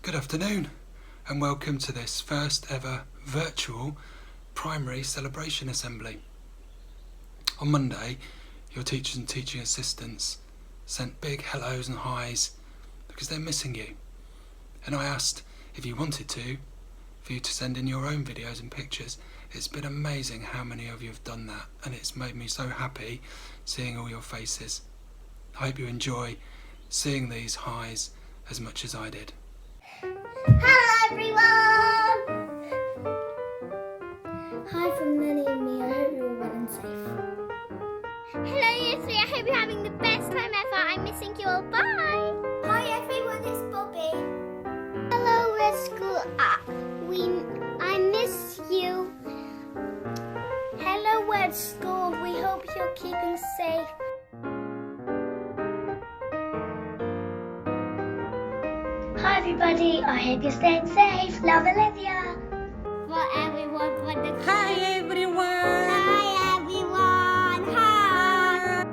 Good afternoon and welcome to this first ever virtual primary celebration assembly. On Monday, your teachers and teaching assistants sent big hellos and highs because they're missing you. And I asked if you wanted to, for you to send in your own videos and pictures. It's been amazing how many of you have done that, and it's made me so happy seeing all your faces. I hope you enjoy seeing these highs as much as I did. Hello everyone! Hi from Lily and me, I hope you're all well and safe. Hello Year 3, I hope you're having the best time ever. I'm missing you all, bye! Hi everyone, it's Bobby. Hello Red School, I miss you. Hello Red School, we hope you're keeping safe. Hi everybody, I hope you're staying safe. Love, Olivia. Well everyone, Hi everyone. Hi everyone. Hi.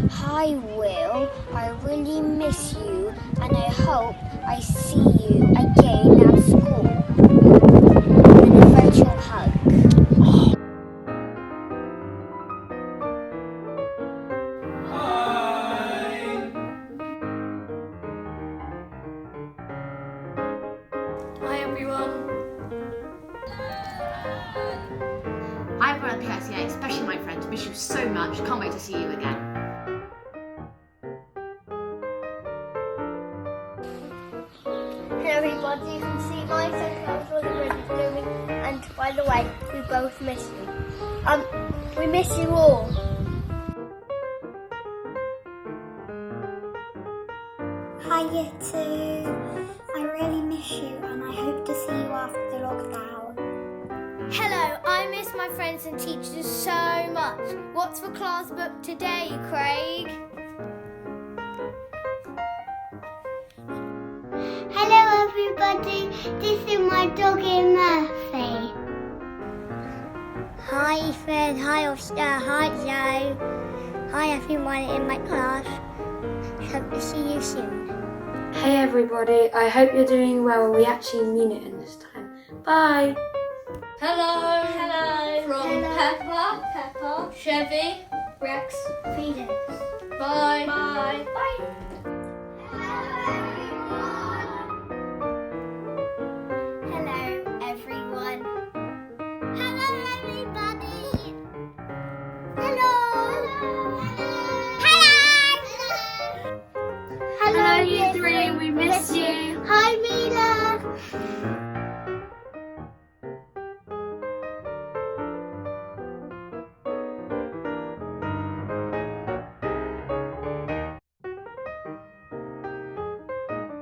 Hi Will, I really miss you and I hope I see you again at school. And a virtual hug. Hi everyone. Hi everyone at PSEA, especially my friends. Miss you so much. Can't wait to see you again. Hello everybody, you can see my sunflowers already blooming, and by the way, we both miss you. We miss you all. Hi Year 2, I really miss you and I hope to see you after the lockdown. Hello, I miss my friends and teachers so much. What's for class book today, Craig? Hello everybody, this is my doggy Murphy. Hi Fred, hi Oscar, hi Joe. Hi everyone in my class. Hope to see you soon. Hey everybody, I hope you're doing well and we actually mean it in this time. Bye! Hello. Hello. From Peppa, Chevy. Rex, Felix. Bye. Bye. Bye. Hello everyone. Hello everybody. Hello. Hello. Hello Year 3, we miss you. Hi Mila.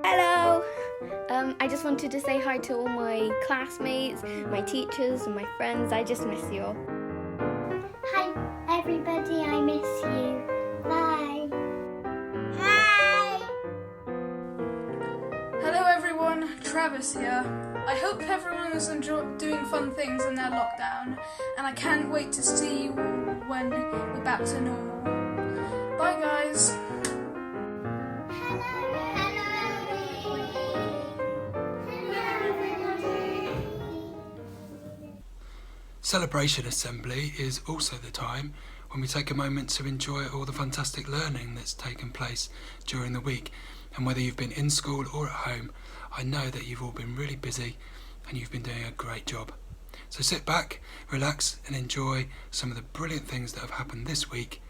Hello! I just wanted to say hi to all my classmates, my teachers and my friends. I just miss you all. Hi everybody, I miss you. Bye. Hi. Hello everyone, Travis here. I hope everyone is doing fun things in their lockdown, and I can't wait to see you when we're back to normal. Bye guys. Celebration Assembly is also the time when we take a moment to enjoy all the fantastic learning that's taken place during the week. And whether you've been in school or at home, I know that you've all been really busy and you've been doing a great job. So sit back, relax and enjoy some of the brilliant things that have happened this week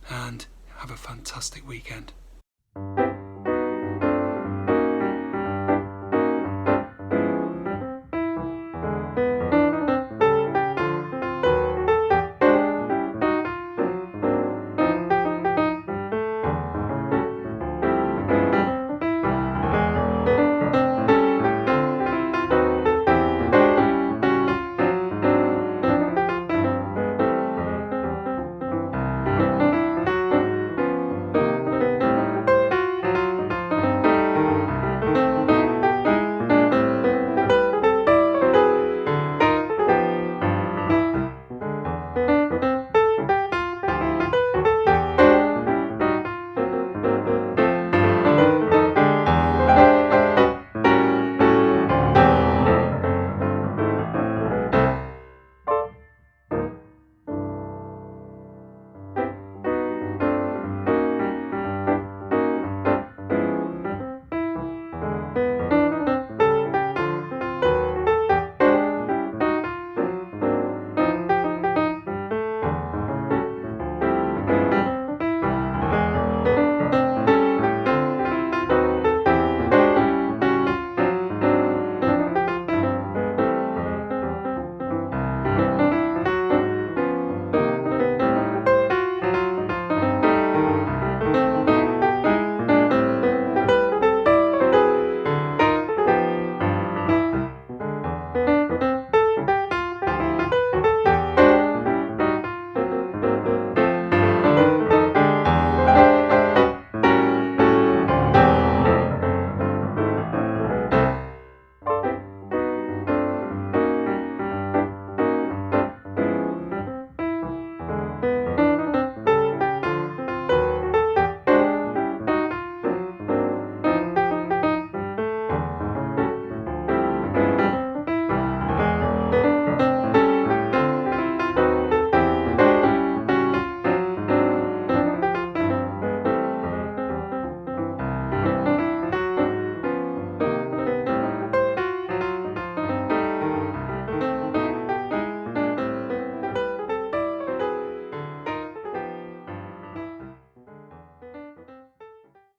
and have a fantastic weekend.